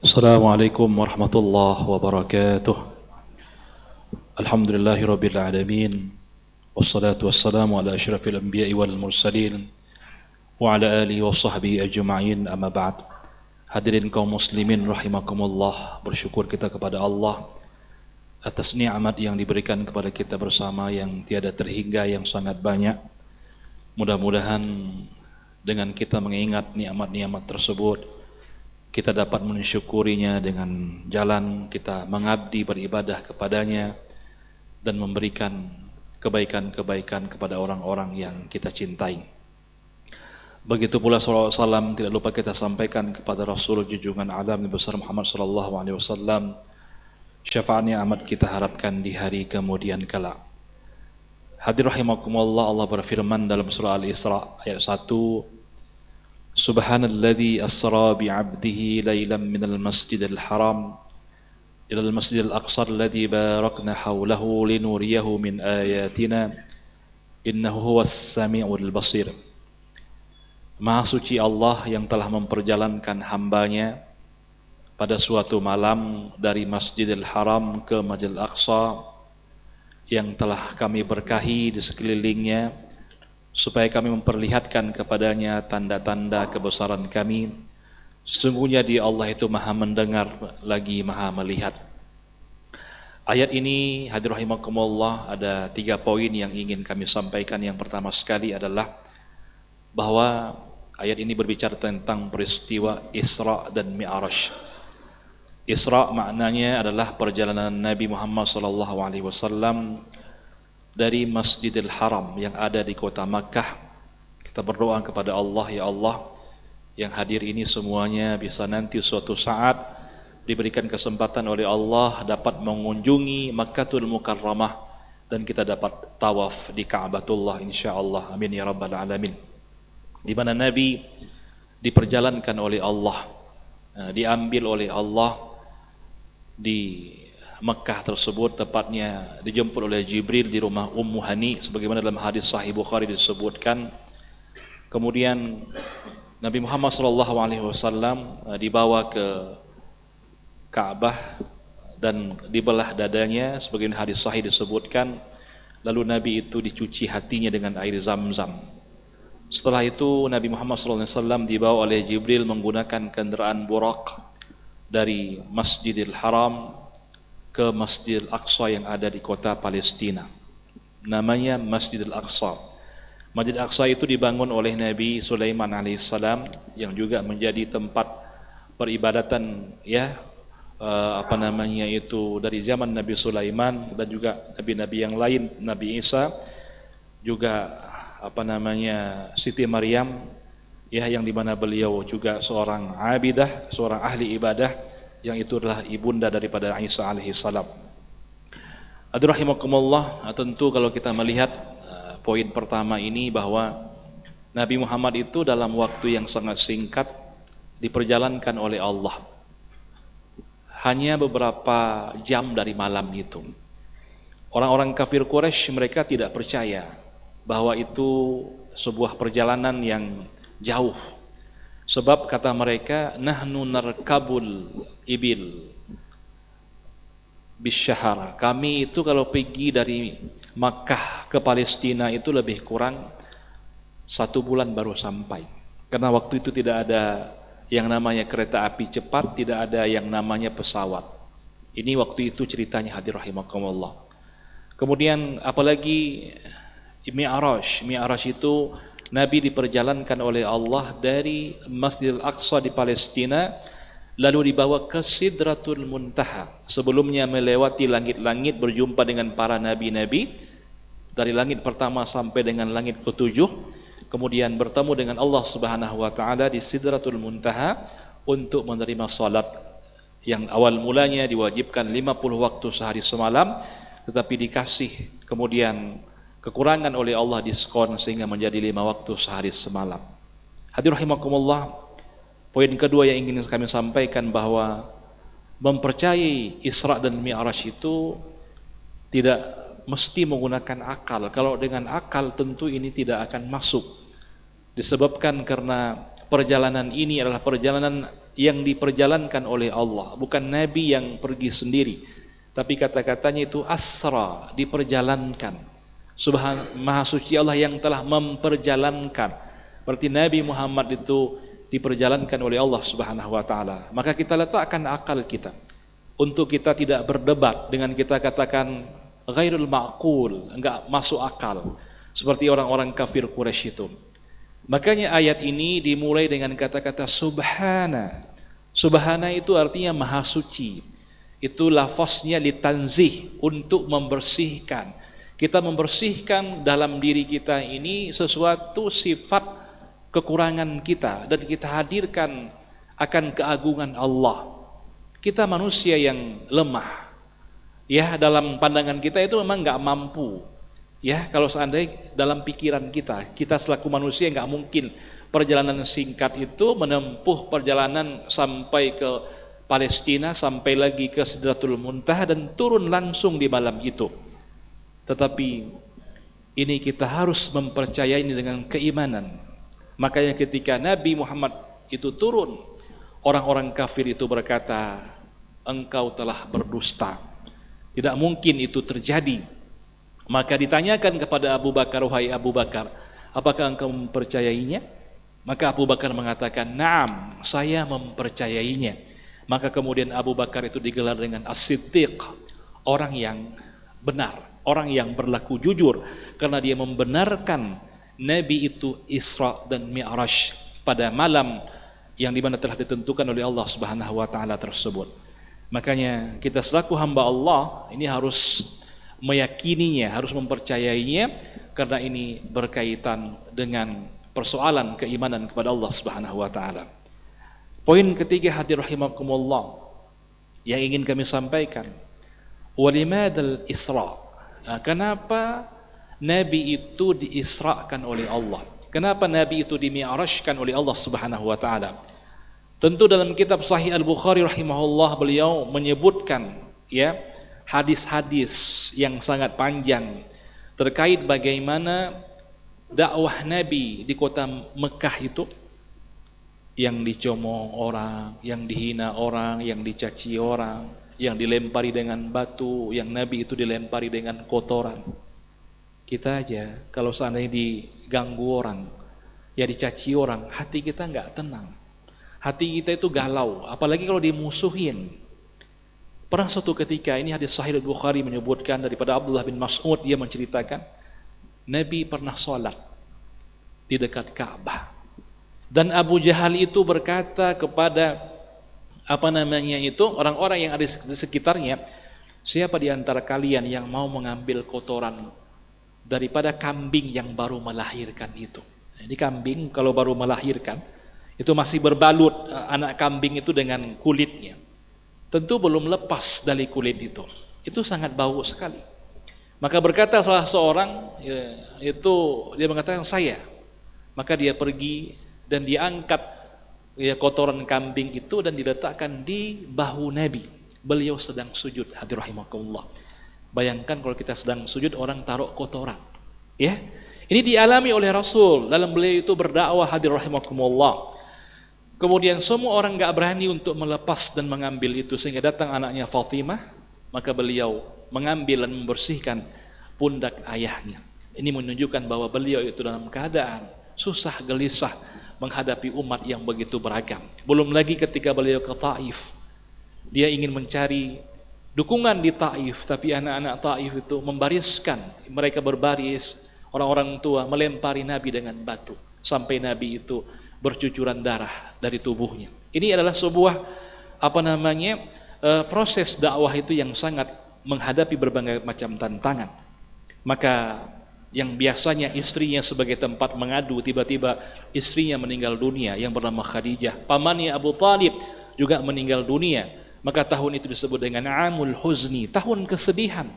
Assalamualaikum warahmatullahi wabarakatuh. Alhamdulillahirabbil alamin. Wassalatu wassalamu ala asyrafil anbiya'i wal mursalin wa ala alihi wa sahbihi ajma'in, amma ba'd. Hadirin kaum muslimin rahimakumullah, bersyukur kita kepada Allah atas nikmat yang diberikan kepada kita bersama yang tiada terhingga, yang sangat banyak. Mudah-mudahan dengan kita mengingat nikmat-nikmat tersebut, kita dapat mensyukurinya dengan jalan kita mengabdi beribadah kepadanya dan memberikan kebaikan-kebaikan kepada orang-orang yang kita cintai. Begitu pula salawat salam tidak lupa kita sampaikan kepada Rasul junjungan alam Nabi besar Muhammad sallallahu alaihi wasallam. Syafaatnya amat kita harapkan di hari kemudian kala. Hadir rahimakumullah, Allah berfirman dalam surah Al-Isra ayat 1, Subhanalladzi asra bi'abdihi laylan minal masjidil haram ilal masjidil aqsa alladzi barakna hawlahu linuriyahu min ayatina innahu huwas sami'ul basir. Maha suci Allah yang telah memperjalankan hambanya pada suatu malam dari Masjidil Haram ke Masjidil Aqsa yang telah kami berkahi di sekelilingnya, supaya kami memperlihatkan kepadanya tanda-tanda kebesaran kami. Sesungguhnya dia Allah itu maha mendengar lagi maha melihat. Ayat ini hadir rahimakumullah, ada 3 poin yang ingin kami sampaikan. Yang pertama sekali adalah bahwa ayat ini berbicara tentang peristiwa Isra dan Mi'raj. Isra maknanya adalah perjalanan Nabi Muhammad SAW dari Masjidil Haram yang ada di kota Makkah. Kita berdoa kepada Allah, ya Allah, yang hadir ini semuanya bisa nanti suatu saat diberikan kesempatan oleh Allah dapat mengunjungi Makkatul Mukarramah dan kita dapat tawaf di Ka'batullah insyaallah, amin ya rabbal alamin. Di mana Nabi diperjalankan oleh Allah, diambil oleh Allah di Mekah tersebut, tepatnya dijemput oleh Jibril di rumah Ummu Hani sebagaimana dalam hadis Sahih Bukhari disebutkan. Kemudian Nabi Muhammad SAW dibawa ke Ka'bah dan dibelah dadanya sebagaimana hadis Sahih disebutkan. Lalu Nabi itu dicuci hatinya dengan air Zam-Zam. Setelah itu Nabi Muhammad SAW dibawa oleh Jibril menggunakan kendaraan Buraq dari Masjidil Haram ke Masjidil Aqsa yang ada di kota Palestina. Namanya Masjidil Aqsa. Masjidil Aqsa itu dibangun oleh Nabi Sulaiman alaihissalam yang juga menjadi tempat peribadatan dari zaman Nabi Sulaiman dan juga nabi-nabi yang lain, Nabi Isa, juga Siti Maryam yang dimana beliau juga seorang abidah, seorang ahli ibadah, yang itu adalah ibunda daripada Isa alaihi salam. Hadirin rahimakumullah, tentu kalau kita melihat poin pertama ini bahwa Nabi Muhammad itu dalam waktu yang sangat singkat diperjalankan oleh Allah. Hanya beberapa jam dari malam itu. Orang-orang kafir Quraisy mereka tidak percaya bahwa itu sebuah perjalanan yang jauh. Sebab kata mereka, nahnu narkabul ibil bisyahar. Kami itu kalau pergi dari Makkah ke Palestina itu lebih kurang 1 bulan baru sampai. Karena waktu itu tidak ada yang namanya kereta api cepat, tidak ada yang namanya pesawat. Ini waktu itu ceritanya, hadir rahimakumullah. Kemudian apalagi Mi'raj. Mi'raj itu Nabi diperjalankan oleh Allah dari Masjidil Aqsa di Palestina, lalu dibawa ke Sidratul Muntaha. Sebelumnya melewati langit-langit, berjumpa dengan para nabi-nabi dari langit pertama sampai dengan langit ke-7. Kemudian bertemu dengan Allah Subhanahu wa taala di Sidratul Muntaha untuk menerima salat yang awal mulanya diwajibkan 50 waktu sehari semalam, tetapi dikasih kemudian kekurangan oleh Allah, diskon sehingga menjadi 5 waktu sehari semalam. Hadirin rahimakumullah, poin kedua yang ingin kami sampaikan bahwa mempercayai Isra dan Mi'raj itu tidak mesti menggunakan akal. Kalau dengan akal tentu ini tidak akan masuk. Disebabkan karena perjalanan ini adalah perjalanan yang diperjalankan oleh Allah, bukan nabi yang pergi sendiri, tapi kata-katanya itu asra, diperjalankan. Maha suci Allah yang telah memperjalankan. Berarti Nabi Muhammad itu diperjalankan oleh Allah Subhanahu wa taala. Maka kita letakkan akal kita untuk kita tidak berdebat dengan kita katakan ghairul ma'qul, enggak masuk akal, seperti orang-orang kafir Quraisy itu. Makanya ayat ini dimulai dengan kata-kata subhana. Subhana itu artinya maha suci. Itu lafaznya litanzih, untuk membersihkan. Kita membersihkan dalam diri kita ini sesuatu sifat kekurangan kita dan kita hadirkan akan keagungan Allah. Kita manusia yang lemah. Ya, dalam pandangan kita itu memang enggak mampu. Ya, kalau seandainya dalam pikiran kita selaku manusia enggak mungkin perjalanan singkat itu menempuh perjalanan sampai ke Palestina, sampai lagi ke Sidratul Muntaha dan turun langsung di malam itu. Tetapi ini kita harus mempercayai ini dengan keimanan. Makanya ketika Nabi Muhammad itu turun, orang-orang kafir itu berkata, engkau telah berdusta, tidak mungkin itu terjadi. Maka ditanyakan kepada Abu Bakar, wahai Abu Bakar, apakah engkau mempercayainya? Maka Abu Bakar mengatakan, naam, saya mempercayainya. Maka kemudian Abu Bakar itu digelar dengan As-Siddiq, orang yang benar, orang yang berlaku jujur, karena dia membenarkan Nabi itu Isra dan Mi'raj pada malam yang dimana telah ditentukan oleh Allah Subhanahu wa taala tersebut. Makanya kita selaku hamba Allah ini harus meyakininya, harus mempercayainya, karena ini berkaitan dengan persoalan keimanan kepada Allah Subhanahu wa taala. Poin ketiga hadir rahimakumullah yang ingin kami sampaikan, walimadal Isra. Kenapa Nabi itu diisrakan oleh Allah? Kenapa Nabi itu dimi'rajkan oleh Allah Subhanahu wa taala? Tentu dalam kitab Sahih Al-Bukhari rahimahullah beliau menyebutkan ya hadis-hadis yang sangat panjang terkait bagaimana dakwah Nabi di kota Mekah itu, yang dicomong orang, yang dihina orang, yang dicaci orang, yang dilempari dengan batu, yang Nabi itu dilempari dengan kotoran. Kita aja kalau seandainya diganggu orang, ya dicaci orang, hati kita enggak tenang. Hati kita itu galau, apalagi kalau dimusuhin. Pernah suatu ketika, ini hadis Sahih Al-Bukhari menyebutkan daripada Abdullah bin Mas'ud, dia menceritakan Nabi pernah sholat di dekat Ka'bah. Dan Abu Jahal itu berkata kepada orang-orang yang ada di sekitarnya, siapa di antara kalian yang mau mengambil kotoran daripada kambing yang baru melahirkan itu? Ini kambing kalau baru melahirkan itu masih berbalut anak kambing itu dengan kulitnya, tentu belum lepas dari kulit itu. Itu sangat bau sekali. Maka berkata salah seorang itu, dia mengatakan saya. Maka dia pergi dan dia angkat kotoran kambing itu dan diletakkan di bahu Nabi. Beliau sedang sujud, hadir rahimakumullah. Bayangkan kalau kita sedang sujud, orang taruh kotoran. Ya, ini dialami oleh Rasul dalam beliau itu berdakwah, hadir rahimakumullah. Kemudian semua orang enggak berani untuk melepas dan mengambil itu, sehingga datang anaknya Fatimah, maka beliau mengambil dan membersihkan pundak ayahnya. Ini menunjukkan bahwa beliau itu dalam keadaan susah gelisah menghadapi umat yang begitu beragam. Belum lagi ketika beliau ke Taif, dia ingin mencari dukungan di Taif, tapi anak-anak Taif itu membariskan, mereka berbaris, orang-orang tua melempari Nabi dengan batu sampai Nabi itu bercucuran darah dari tubuhnya. Ini adalah sebuah proses dakwah itu yang sangat menghadapi berbagai macam tantangan. Maka yang biasanya istrinya sebagai tempat mengadu, tiba-tiba istrinya meninggal dunia yang bernama Khadijah. Pamannya Abu Talib juga meninggal dunia. Maka tahun itu disebut dengan Amul Huzni, tahun kesedihan.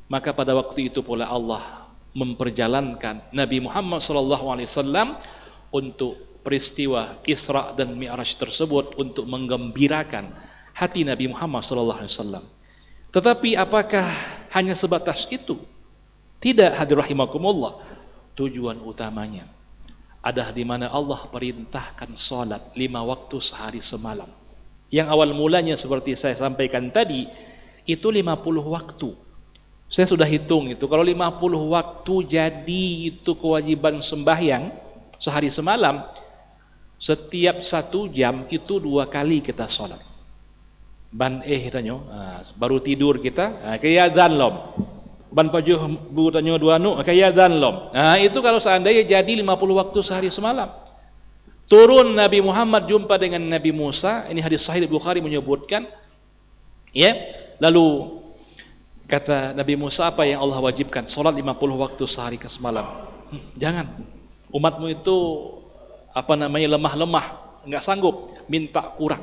Maka pada waktu itu pula Allah memperjalankan Nabi Muhammad SAW untuk peristiwa Isra dan Mi'raj tersebut, untuk menggembirakan hati Nabi Muhammad SAW. Tetapi apakah hanya sebatas itu? Tidak, hadir rahimakumullah. Tujuan utamanya ada di mana Allah perintahkan salat 5 waktu sehari semalam. Yang awal mulanya seperti saya sampaikan tadi, itu 50 waktu. Saya sudah hitung itu, kalau 50 waktu jadi itu kewajiban sembahyang sehari semalam, setiap 1 jam itu 2 kali kita sholat. Tanyo, baru tidur kita, kaya dan lom. Ban pajuh bu tanyo dua nu, kaya dan lom. Itu kalau seandainya jadi 50 waktu sehari semalam. Turun Nabi Muhammad jumpa dengan Nabi Musa, ini hadis sahih Bukhari menyebutkan, ya. Lalu kata Nabi Musa, apa yang Allah wajibkan? Salat 50 waktu sehari ke semalam. Jangan. Umatmu itu lemah-lemah, enggak sanggup, minta kurang.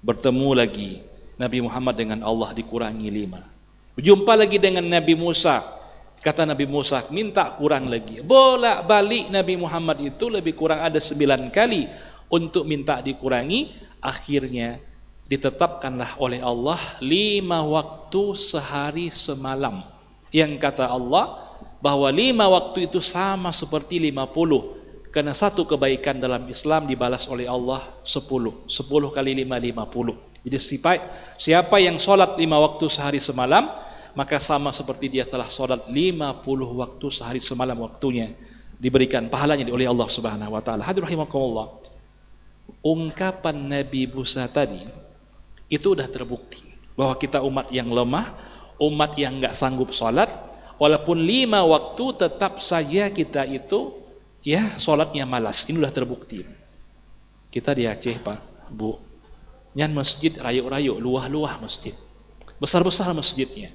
Bertemu lagi Nabi Muhammad dengan Allah, dikurangi 5. Berjumpa lagi dengan Nabi Musa. Kata Nabi Musa, minta kurang lagi. Bolak-balik Nabi Muhammad itu lebih kurang ada 9 kali untuk minta dikurangi. Akhirnya ditetapkanlah oleh Allah 5 waktu sehari semalam. Yang kata Allah bahwa 5 waktu itu sama seperti 50. Karena satu kebaikan dalam Islam dibalas oleh Allah 10. 10 kali 5, 50. Jadi siapa yang sholat 5 waktu sehari semalam, maka sama seperti dia telah sholat 50 waktu sehari semalam waktunya, diberikan pahalanya oleh Allah Subhanahu wa taala. Hadirin rahimakumullah. Ungkapan Nabi Musa tadi itu sudah terbukti bahwa kita umat yang lemah, umat yang enggak sanggup sholat, walaupun 5 waktu tetap saja kita itu ya sholatnya malas. Ini sudah terbukti. Kita di Aceh, Pak, Bu, nyan masjid rayuk-rayuk, luah-luah masjid, besar-besar masjidnya.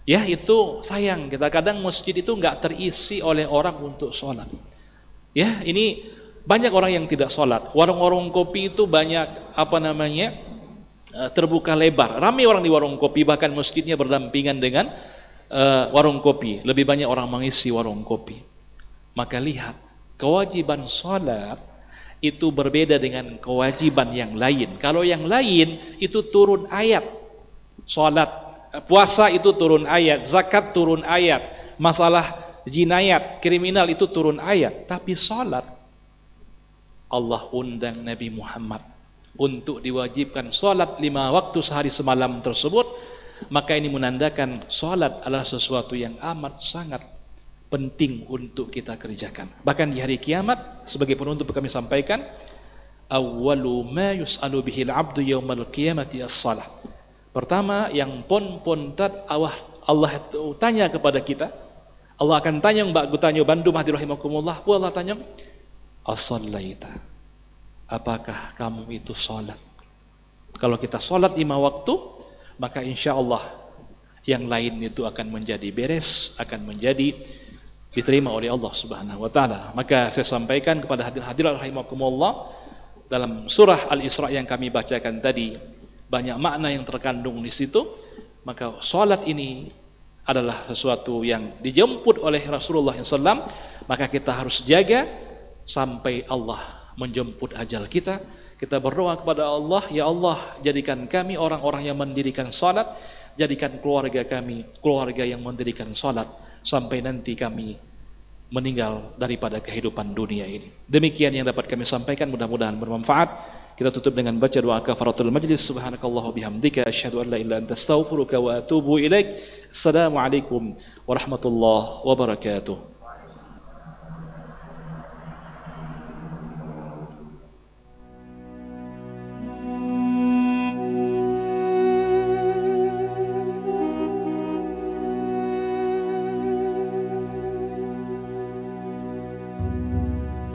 Ya itu sayang, kita kadang masjid itu enggak terisi oleh orang untuk sholat. Ya ini banyak orang yang tidak sholat. Warung-warung kopi itu banyak terbuka lebar, ramai orang di warung kopi, bahkan masjidnya berdampingan dengan warung kopi. Lebih banyak orang mengisi warung kopi. Maka lihat, kewajiban sholat itu berbeda dengan kewajiban yang lain. Kalau yang lain itu turun ayat, sholat, puasa itu turun ayat, zakat turun ayat, masalah jinayat, kriminal itu turun ayat. Tapi sholat, Allah undang Nabi Muhammad untuk diwajibkan sholat 5 waktu sehari semalam tersebut. Maka ini menandakan sholat adalah sesuatu yang amat sangat penting untuk kita kerjakan. Bahkan di hari kiamat, sebagai penutup kami sampaikan, awwalu ma yus'alu bihil abdu yaumal qiyamati as-salah. Pertama yang Allah tanya kepada kita, Allah akan tanya mbak gutanyo bandum hadirin rahimakumullah, Allah tanya, as-sallaita, apakah kamu itu salat? Kalau kita salat 5 waktu, maka insya Allah yang lain itu akan menjadi beres, akan menjadi diterima oleh Allah Subhanahu wa taala. Maka saya sampaikan kepada hadirin rahimakumullah, dalam surah Al-Isra yang kami bacakan tadi banyak makna yang terkandung di situ. Maka salat ini adalah sesuatu yang dijemput oleh Rasulullah SAW. Maka kita harus jaga sampai Allah menjemput ajal kita. Kita berdoa kepada Allah, ya Allah, jadikan kami orang-orang yang mendirikan salat, jadikan keluarga kami keluarga yang mendirikan salat sampai nanti kami meninggal daripada kehidupan dunia ini. Demikian yang dapat kami sampaikan, mudah-mudahan bermanfaat. Kita tutup dengan baca doa kafaratul majlis. Subhanakallah bihamdika asyhadu an la ilaha illa anta astaghfiruka wa atubu ilaik. Assalamualaikum warahmatullahi wabarakatuh.